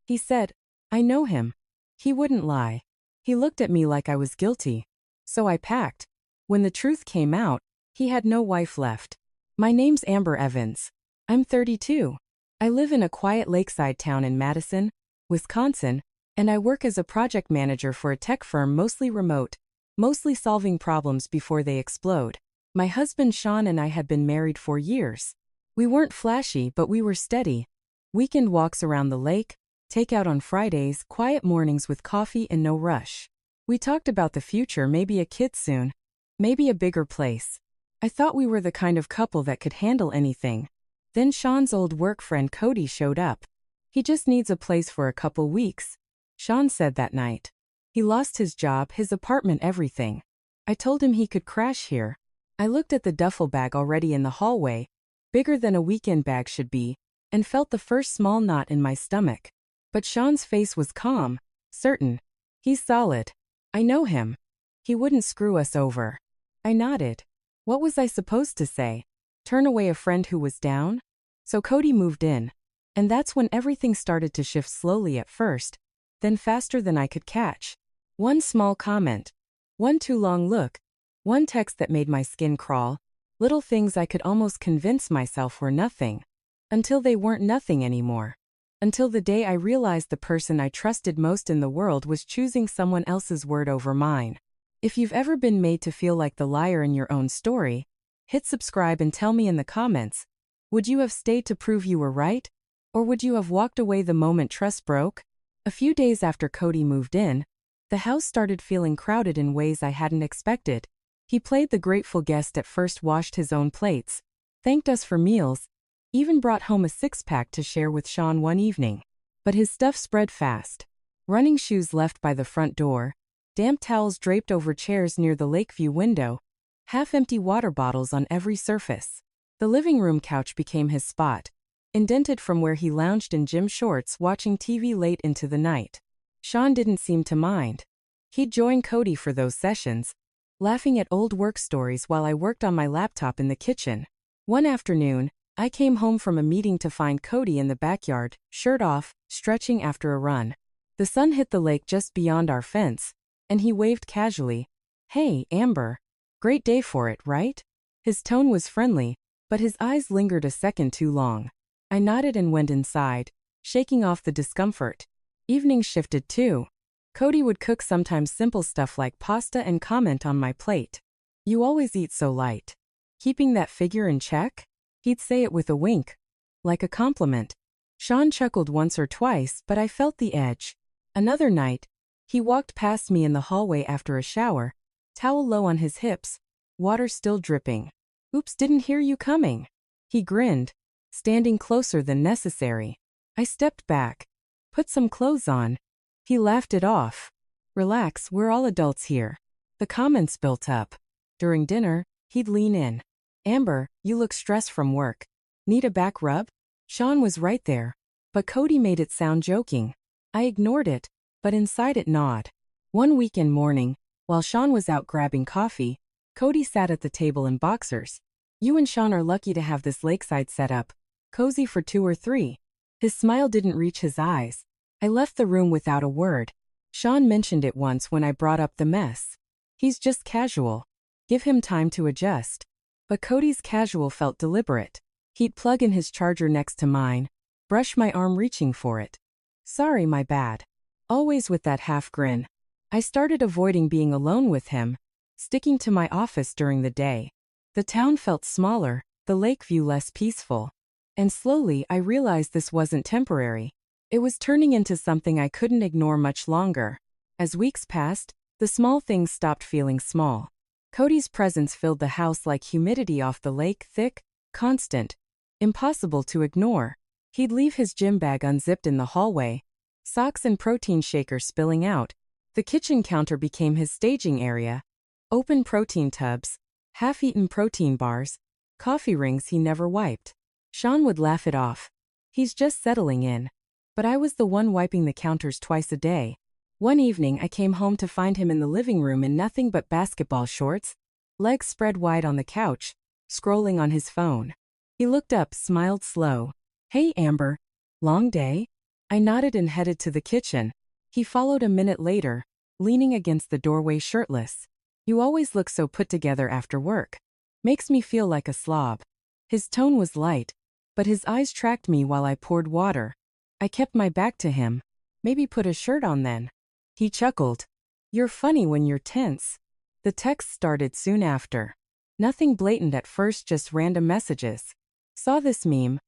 He said, I know him. He wouldn't lie. He looked at me like I was guilty. So I packed. When the truth came out, he had no wife left. My name's Amber Evans. I'm 32. I live in a quiet lakeside town in Madison, Wisconsin, and I work as a project manager for a tech firm mostly remote, mostly solving problems before they explode. My husband Sean and I had been married for years. We weren't flashy, but we were steady. Weekend walks around the lake, takeout on Fridays, quiet mornings with coffee and no rush. We talked about the future, maybe a kid soon, maybe a bigger place. I thought we were the kind of couple that could handle anything. Then Sean's old work friend Cody showed up. He just needs a place for a couple weeks, Sean said that night. He lost his job, his apartment, everything. I told him he could crash here. I looked at the duffel bag already in the hallway, bigger than a weekend bag should be, and felt the first small knot in my stomach. But Sean's face was calm, certain. He's solid. I know him. He wouldn't screw us over. I nodded. What was I supposed to say? Turn away a friend who was down? So Cody moved in. And that's when everything started to shift slowly at first, then faster than I could catch. One small comment. One too long look. One text that made my skin crawl. Little things I could almost convince myself were nothing. Until they weren't nothing anymore. Until the day I realized the person I trusted most in the world was choosing someone else's word over mine. If you've ever been made to feel like the liar in your own story, hit subscribe and tell me in the comments. Would you have stayed to prove you were right? Or would you have walked away the moment trust broke? A few days after Cody moved in, the house started feeling crowded in ways I hadn't expected. He played the grateful guest at first, washed his own plates, thanked us for meals, even brought home a six-pack to share with Sean one evening. But his stuff spread fast. Running shoes left by the front door, damp towels draped over chairs near the lakeview window, half-empty water bottles on every surface. The living room couch became his spot, indented from where he lounged in gym shorts watching TV late into the night. Sean didn't seem to mind. He'd join Cody for those sessions, laughing at old work stories while I worked on my laptop in the kitchen. One afternoon, I came home from a meeting to find Cody in the backyard, shirt off, stretching after a run. The sun hit the lake just beyond our fence, and he waved casually. Hey, Amber. Great day for it, right? His tone was friendly, but his eyes lingered a second too long. I nodded and went inside, shaking off the discomfort. Evenings shifted too. Cody would cook sometimes simple stuff like pasta and comment on my plate. You always eat so light. Keeping that figure in check? He'd say it with a wink, like a compliment. Sean chuckled once or twice, but I felt the edge. Another night, he walked past me in the hallway after a shower, towel low on his hips, water still dripping. Oops, didn't hear you coming. He grinned, standing closer than necessary. I stepped back, put some clothes on. He laughed it off. Relax, we're all adults here. The comments built up. During dinner, he'd lean in. Amber, you look stressed from work. Need a back rub? Sean was right there, but Cody made it sound joking. I ignored it, but inside it gnawed. One weekend morning, while Sean was out grabbing coffee, Cody sat at the table in boxers. You and Sean are lucky to have this lakeside setup, cozy for 2 or 3. His smile didn't reach his eyes. I left the room without a word. Sean mentioned it once when I brought up the mess. He's just casual. Give him time to adjust. But Cody's casual felt deliberate. He'd plug in his charger next to mine, brush my arm reaching for it. Sorry, my bad. Always with that half grin. I started avoiding being alone with him, sticking to my office during the day. The town felt smaller, the lakeview less peaceful. And slowly I realized this wasn't temporary. It was turning into something I couldn't ignore much longer. As weeks passed, the small things stopped feeling small. Cody's presence filled the house like humidity off the lake, thick, constant, impossible to ignore. He'd leave his gym bag unzipped in the hallway, socks and protein shaker spilling out. The kitchen counter became his staging area. Open protein tubs, half-eaten protein bars, coffee rings he never wiped. Sean would laugh it off. He's just settling in. But I was the one wiping the counters twice a day. One evening I came home to find him in the living room in nothing but basketball shorts, legs spread wide on the couch, scrolling on his phone. He looked up, smiled slow. Hey, Amber. Long day? I nodded and headed to the kitchen. He followed a minute later, leaning against the doorway shirtless. You always look so put together after work. Makes me feel like a slob. His tone was light, but his eyes tracked me while I poured water. I kept my back to him. Maybe put a shirt on then. He chuckled. You're funny when you're tense. The text started soon after. Nothing blatant at first, just random messages. Saw this meme.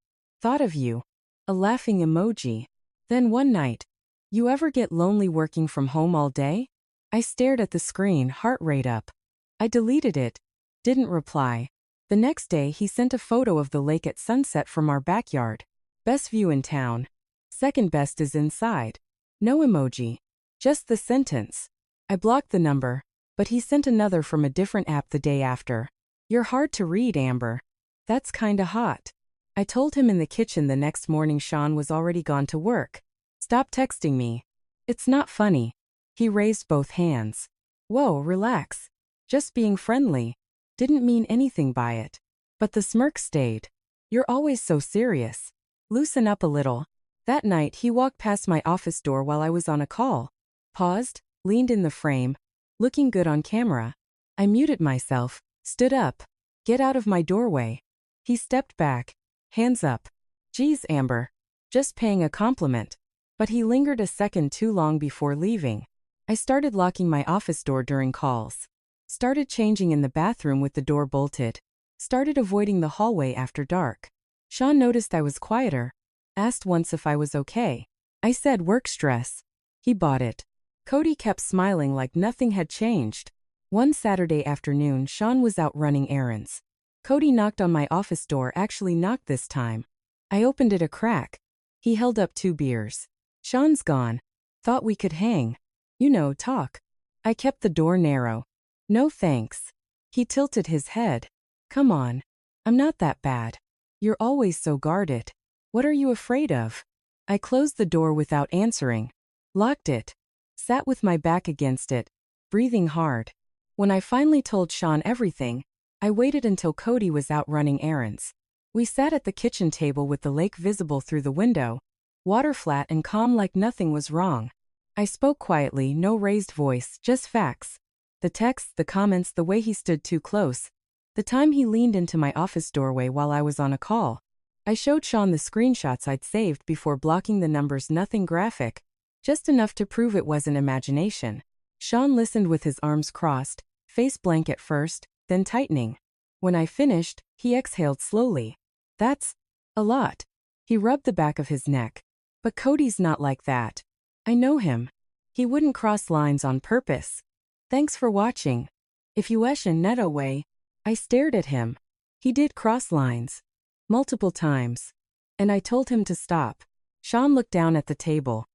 Thought of you. A laughing emoji. Then one night. You ever get lonely working from home all day? I stared at the screen, heart rate up. I deleted it. Didn't reply. The next day he sent a photo of the lake at sunset from our backyard. Best view in town. Second best is inside. No emoji. Just the sentence. I blocked the number, but he sent another from a different app the day after. You're hard to read, Amber. That's kinda hot. I told him in the kitchen the next morning Sean was already gone to work. Stop texting me. It's not funny. He raised both hands. Whoa, relax. Just being friendly. Didn't mean anything by it. But the smirk stayed. You're always so serious. Loosen up a little. That night he walked past my office door while I was on a call. Paused, leaned in the frame, looking good on camera. I muted myself, stood up. Get out of my doorway. He stepped back, hands up. Geez, Amber. Just paying a compliment. But he lingered a second too long before leaving. I started locking my office door during calls. Started changing in the bathroom with the door bolted. Started avoiding the hallway after dark. Sean noticed I was quieter. Asked once if I was okay. I said work stress. He bought it. Cody kept smiling like nothing had changed. One Saturday afternoon, Sean was out running errands. Cody knocked on my office door, actually knocked this time. I opened it a crack. He held up 2 beers. Sean's gone. Thought we could hang. You know, talk. I kept the door narrow. No thanks. He tilted his head. Come on. I'm not that bad. You're always so guarded. What are you afraid of? I closed the door without answering. Locked it. Sat with my back against it, breathing hard. When I finally told Sean everything, I waited until Cody was out running errands. We sat at the kitchen table with the lake visible through the window, water flat and calm like nothing was wrong. I spoke quietly, no raised voice, just facts. The texts, the comments, the way he stood too close. The time he leaned into my office doorway while I was on a call. I showed Sean the screenshots I'd saved before blocking the numbers, nothing graphic, just enough to prove it wasn't imagination. Sean listened with his arms crossed, face blank at first, then tightening. When I finished, he exhaled slowly. That's a lot. He rubbed the back of his neck. But Cody's not like that. I know him. He wouldn't cross lines on purpose. Thanks for watching. If you wish in net away, I stared at him. He did cross lines. Multiple times. And I told him to stop. Sean looked down at the table.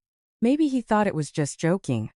Maybe he thought it was just joking.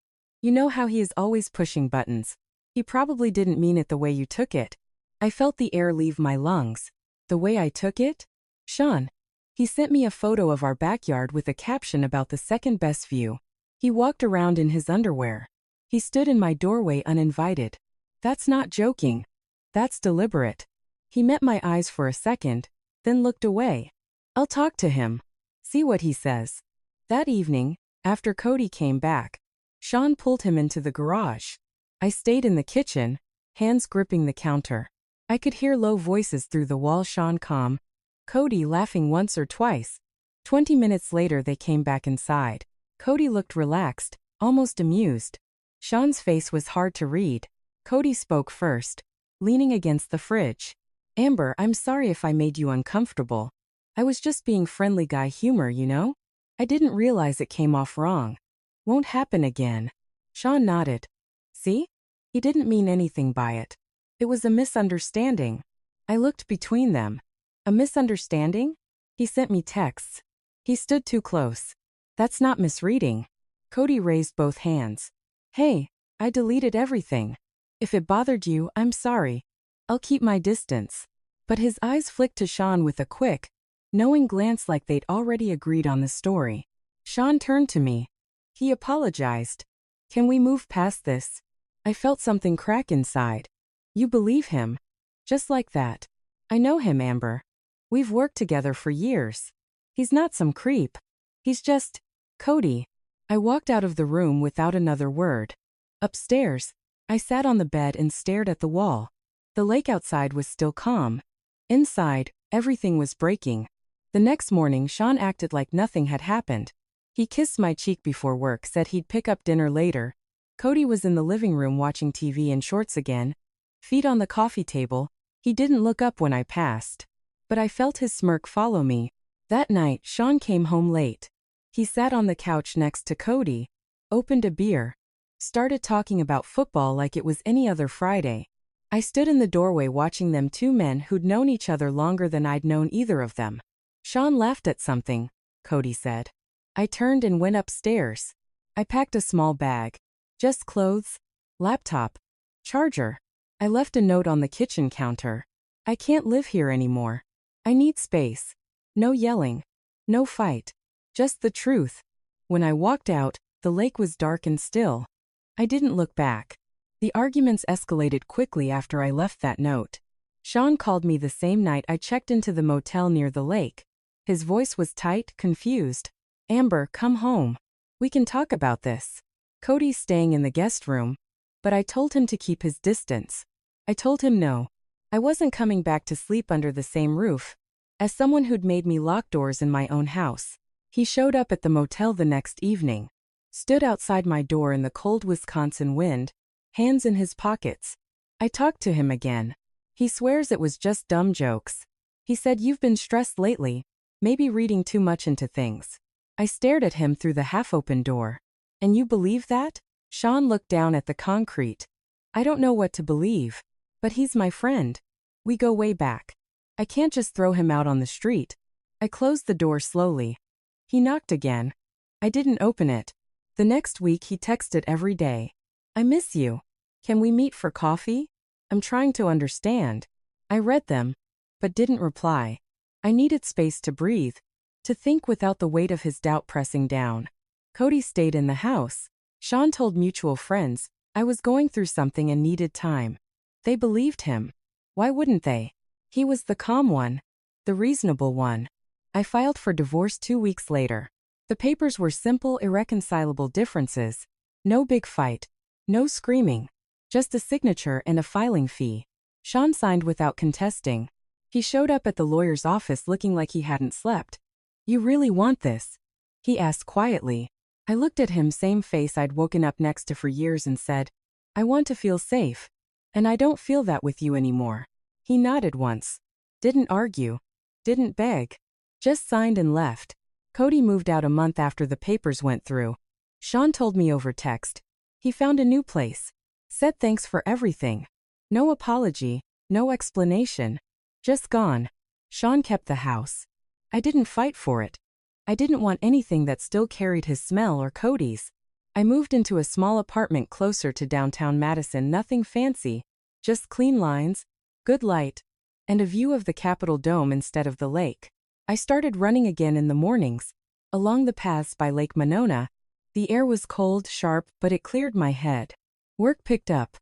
You know how he is always pushing buttons. He probably didn't mean it the way you took it. I felt the air leave my lungs. The way I took it? Sean. He sent me a photo of our backyard with a caption about the second best view. He walked around in his underwear. He stood in my doorway uninvited. That's not joking. That's deliberate. He met my eyes for a second, then looked away. I'll talk to him. See what he says. That evening, after Cody came back, Sean pulled him into the garage. I stayed in the kitchen, hands gripping the counter. I could hear low voices through the wall, Sean calm, Cody laughing once or twice. 20 minutes later they came back inside. Cody looked relaxed, almost amused. Sean's face was hard to read. Cody spoke first, leaning against the fridge. Amber, I'm sorry if I made you uncomfortable. I was just being friendly guy humor, you know? I didn't realize it came off wrong. Won't happen again. Sean nodded. See? He didn't mean anything by it. It was a misunderstanding. I looked between them. A misunderstanding? He sent me texts. He stood too close. That's not misreading. Cody raised both hands. Hey, I deleted everything. If it bothered you, I'm sorry. I'll keep my distance. But his eyes flicked to Sean with a quick, knowing glance like they'd already agreed on the story. Sean turned to me. He apologized. Can we move past this? I felt something crack inside. You believe him? Just like that. I know him, Amber. We've worked together for years. He's not some creep. He's just, Cody. I walked out of the room without another word. Upstairs, I sat on the bed and stared at the wall. The lake outside was still calm. Inside, everything was breaking. The next morning, Sean acted like nothing had happened. He kissed my cheek before work, said he'd pick up dinner later. Cody was in the living room watching TV in shorts again, feet on the coffee table. He didn't look up when I passed, but I felt his smirk follow me. That night, Sean came home late. He sat on the couch next to Cody, opened a beer, started talking about football like it was any other Friday. I stood in the doorway watching them, two men who'd known each other longer than I'd known either of them. Sean laughed at something, Cody said. I turned and went upstairs. I packed a small bag. Just clothes, laptop, charger. I left a note on the kitchen counter. I can't live here anymore. I need space. No yelling. No fight. Just the truth. When I walked out, the lake was dark and still. I didn't look back. The arguments escalated quickly after I left that note. Sean called me the same night I checked into the motel near the lake. His voice was tight, confused. Amber, come home. We can talk about this. Cody's staying in the guest room, but I told him to keep his distance. I told him no. I wasn't coming back to sleep under the same roof. As someone who'd made me lock doors in my own house, he showed up at the motel the next evening. Stood outside my door in the cold Wisconsin wind, hands in his pockets. I talked to him again. He swears it was just dumb jokes. He said, "You've been stressed lately, maybe reading too much into things." I stared at him through the half-open door. "And you believe that?" Sean looked down at the concrete. "I don't know what to believe. But he's my friend. We go way back. I can't just throw him out on the street." I closed the door slowly. He knocked again. I didn't open it. The next week he texted every day. "I miss you. Can we meet for coffee? I'm trying to understand." I read them, but didn't reply. I needed space to breathe, to think without the weight of his doubt pressing down. Cody stayed in the house. Sean told mutual friends I was going through something and needed time. They believed him. Why wouldn't they? He was the calm one, the reasonable one. I filed for divorce 2 weeks later. The papers were simple, irreconcilable differences. No big fight. No screaming. Just a signature and a filing fee. Sean signed without contesting. He showed up at the lawyer's office looking like he hadn't slept. "You really want this?" he asked quietly. I looked at him, same face I'd woken up next to for years, and said, "I want to feel safe. And I don't feel that with you anymore." He nodded once. Didn't argue. Didn't beg. Just signed and left. Cody moved out a month after the papers went through. Sean told me over text. He found a new place. Said thanks for everything. No apology, no explanation. Just gone. Sean kept the house. I didn't fight for it. I didn't want anything that still carried his smell or Cody's. I moved into a small apartment closer to downtown Madison, nothing fancy, just clean lines, good light, and a view of the Capitol Dome instead of the lake. I started running again in the mornings, along the paths by Lake Monona. The air was cold, sharp, but it cleared my head. Work picked up.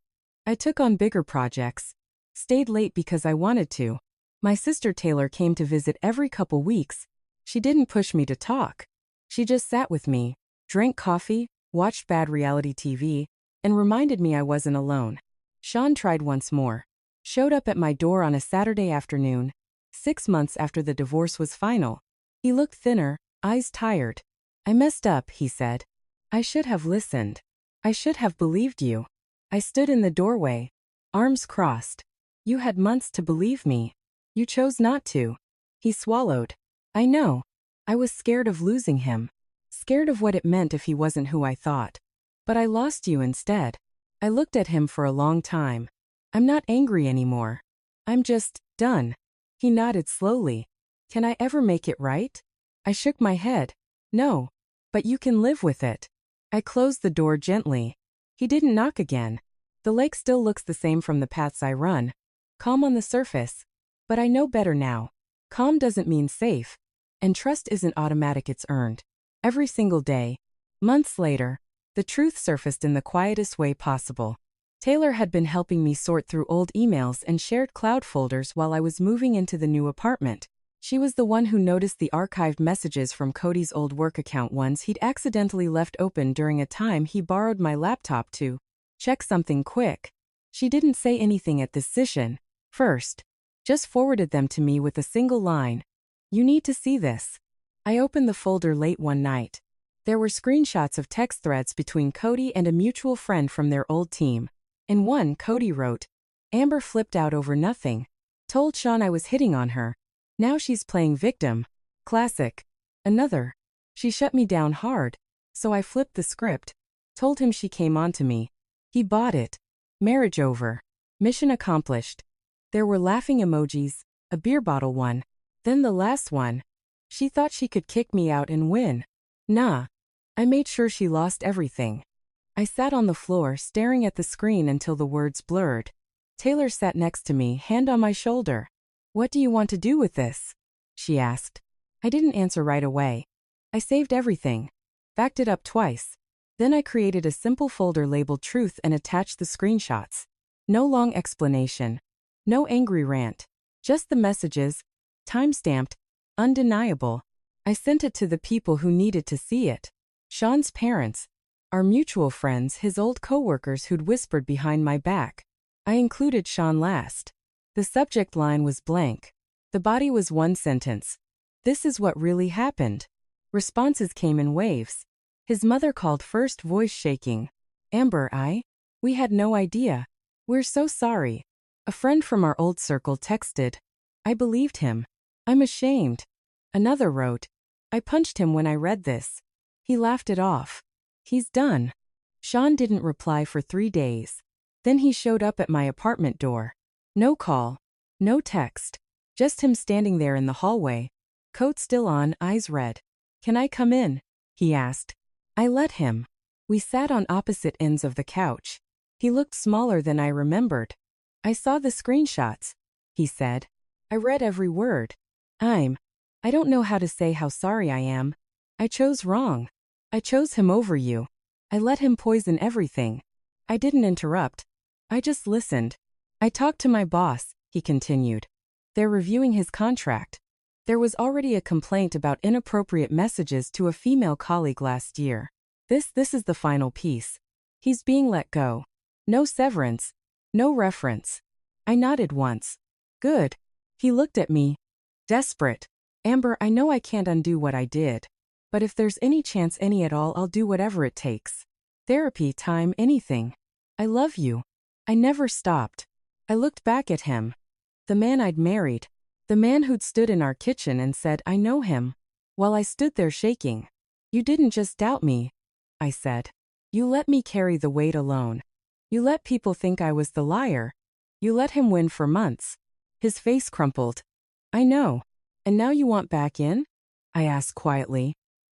I took on bigger projects. Stayed late because I wanted to. My sister Taylor came to visit every couple weeks. She didn't push me to talk. She just sat with me, drank coffee, watched bad reality TV, and reminded me I wasn't alone. Sean tried once more. Showed up at my door on a Saturday afternoon, 6 months after the divorce was final. He looked thinner, eyes tired. "I messed up," he said. "I should have listened. I should have believed you." I stood in the doorway, arms crossed. "You had months to believe me. You chose not to." He swallowed. "I know. I was scared of losing him. Scared of what it meant if he wasn't who I thought. But I lost you instead." I looked at him for a long time. "I'm not angry anymore. I'm just done." He nodded slowly. "Can I ever make it right?" I shook my head. "No. But you can live with it." I closed the door gently. He didn't knock again. The lake still looks the same from the paths I run. Calm on the surface. But I know better now. Calm doesn't mean safe. And trust isn't automatic, it's earned. Every single day. Months later, the truth surfaced in the quietest way possible. Taylor had been helping me sort through old emails and shared cloud folders while I was moving into the new apartment. She was the one who noticed the archived messages from Cody's old work account ones he'd accidentally left open during a time he borrowed my laptop to check something quick. She didn't say anything at this session. First, just forwarded them to me with a single line. You need to see this. I opened the folder late one night. There were screenshots of text threads between Cody and a mutual friend from their old team. In one, Cody wrote, Amber flipped out over nothing. Told Sean I was hitting on her. Now she's playing victim. Classic. Another. She shut me down hard. So I flipped the script. Told him she came on to me. He bought it. Marriage over. Mission accomplished. There were laughing emojis, a beer bottle one. Then the last one. She thought she could kick me out and win. Nah. I made sure she lost everything. I sat on the floor staring at the screen until the words blurred. Taylor sat next to me, hand on my shoulder. What do you want to do with this? She asked. I didn't answer right away. I saved everything. Backed it up twice. Then I created a simple folder labeled Truth and attached the screenshots. No long explanation. No angry rant. Just the messages. Time-stamped. Undeniable. I sent it to the people who needed to see it. Sean's parents. Our mutual friends, his old co-workers who'd whispered behind my back. I included Sean last. The subject line was blank. The body was one sentence. This is what really happened. Responses came in waves. His mother called first, voice shaking. Amber, we had no idea. We're so sorry. A friend from our old circle texted. I believed him. I'm ashamed. Another wrote. I punched him when I read this. He laughed it off. He's done. Sean didn't reply for 3 days. Then he showed up at my apartment door. No call. No text. Just him standing there in the hallway. Coat still on, eyes red. Can I come in? He asked. I let him. We sat on opposite ends of the couch. He looked smaller than I remembered. I saw the screenshots, he said. I read every word. I don't know how to say how sorry I am. I chose wrong. I chose him over you. I let him poison everything. I didn't interrupt. I just listened. I talked to my boss, he continued. They're reviewing his contract. There was already a complaint about inappropriate messages to a female colleague last year. This is the final piece. He's being let go. No severance. No reference. I nodded once. Good. He looked at me. Desperate. Amber, I know I can't undo what I did. But if there's any chance, any at all, I'll do whatever it takes. Therapy, time, anything. I love you. I never stopped. I looked back at him. The man I'd married. The man who'd stood in our kitchen and said, I know him. While I stood there shaking. You didn't just doubt me, I said. You let me carry the weight alone. You let people think I was the liar. You let him win for months. His face crumpled. I know. And now you want back in? I asked quietly.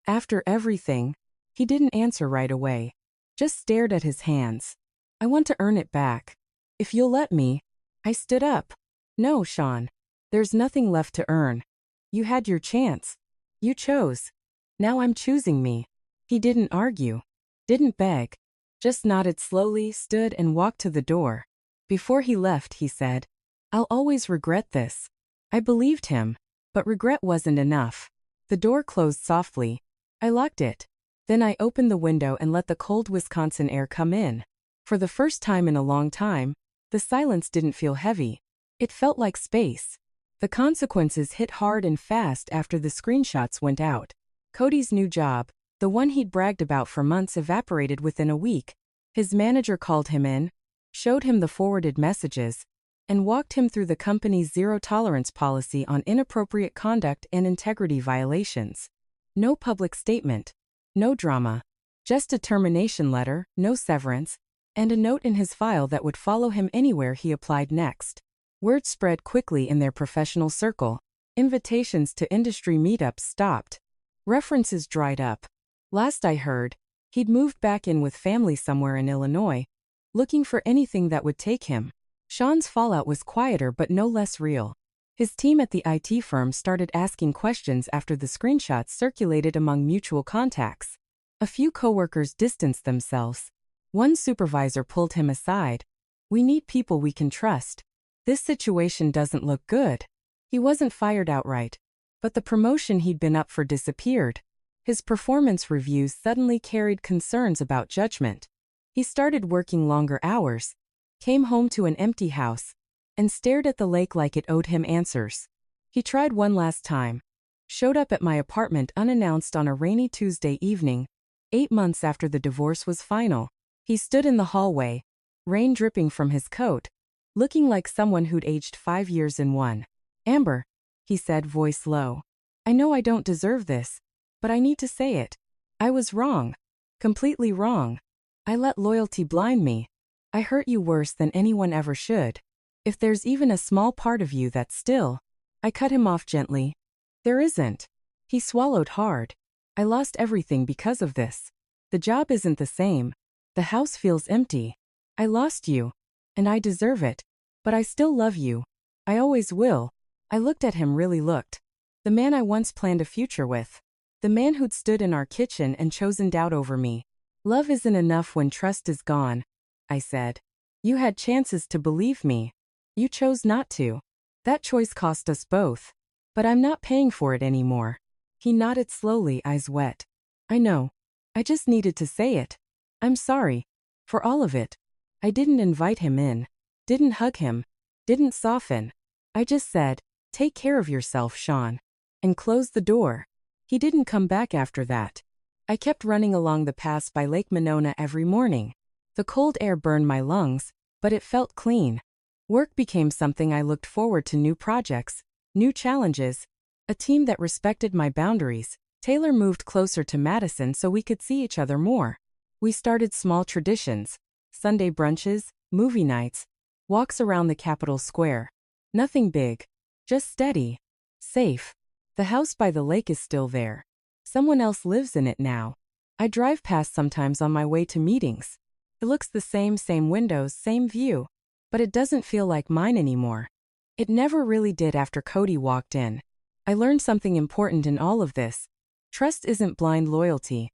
After everything, he didn't answer right away. Just stared at his hands. I want to earn it back. If you'll let me. I stood up. No, Sean. There's nothing left to earn. You had your chance. You chose. Now I'm choosing me. He didn't argue. Didn't beg. Just nodded slowly, stood and walked to the door. Before he left, he said, I'll always regret this. I believed him. But regret wasn't enough. The door closed softly. I locked it. Then I opened the window and let the cold Wisconsin air come in. For the first time in a long time, the silence didn't feel heavy. It felt like space. The consequences hit hard and fast after the screenshots went out. Cody's new job, the one he'd bragged about for months, evaporated within a week. His manager called him in, showed him the forwarded messages, and walked him through the company's zero-tolerance policy on inappropriate conduct and integrity violations. No public statement. No drama. Just a termination letter, no severance, and a note in his file that would follow him anywhere he applied next. Word spread quickly in their professional circle. Invitations to industry meetups stopped. References dried up. Last I heard, he'd moved back in with family somewhere in Illinois, looking for anything that would take him. Sean's fallout was quieter but no less real. His team at the IT firm started asking questions after the screenshots circulated among mutual contacts. A few coworkers distanced themselves. One supervisor pulled him aside. We need people we can trust. This situation doesn't look good. He wasn't fired outright, But the promotion he'd been up for disappeared. His performance reviews suddenly carried concerns about judgment. He started working longer hours, came home to an empty house, and stared at the lake like it owed him answers. He tried one last time. Showed up at my apartment unannounced on a rainy Tuesday evening, 8 months after the divorce was final. He stood in the hallway, rain dripping from his coat, looking like someone who'd aged 5 years in one. "Amber," he said, voice low. "I know I don't deserve this, but I need to say it. I was wrong. Completely wrong. I let loyalty blind me. I hurt you worse than anyone ever should. If there's even a small part of you that's still..." I cut him off gently. "There isn't." He swallowed hard. "I lost everything because of this. The job isn't the same. The house feels empty. I lost you. And I deserve it. But I still love you. I always will." I looked at him, really looked. The man I once planned a future with. The man who'd stood in our kitchen and chosen doubt over me. "Love isn't enough when trust is gone," I said. "You had chances to believe me. You chose not to. That choice cost us both. But I'm not paying for it anymore." He nodded slowly, eyes wet. "I know. I just needed to say it. I'm sorry. For all of it. I didn't invite him in. Didn't hug him. Didn't soften. I just said, 'Take care of yourself, Sean.' And closed the door." He didn't come back after that. I kept running along the paths by Lake Monona every morning. The cold air burned my lungs, but it felt clean. Work became something I looked forward to, new projects, new challenges, a team that respected my boundaries. Taylor moved closer to Madison so we could see each other more. We started small traditions: Sunday brunches, movie nights, walks around the Capitol Square. Nothing big, just steady, safe. The house by the lake is still there. Someone else lives in it now. I drive past sometimes on my way to meetings. It looks the same windows, same view. But it doesn't feel like mine anymore. It never really did after Cody walked in. I learned something important in all of this. Trust isn't blind loyalty.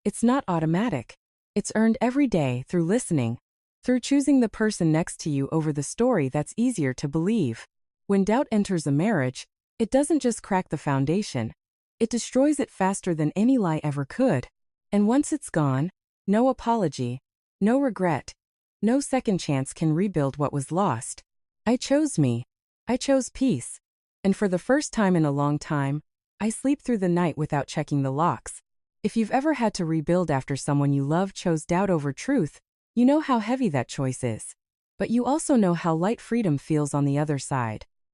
It's not automatic. It's earned every day through listening, through choosing the person next to you over the story that's easier to believe. When doubt enters a marriage, it doesn't just crack the foundation. It destroys it faster than any lie ever could. And once it's gone, no apology, no regret, no second chance can rebuild what was lost. I chose me. I chose peace. And for the first time in a long time, I sleep through the night without checking the locks. If you've ever had to rebuild after someone you love chose doubt over truth, you know how heavy that choice is. But you also know how light freedom feels on the other side.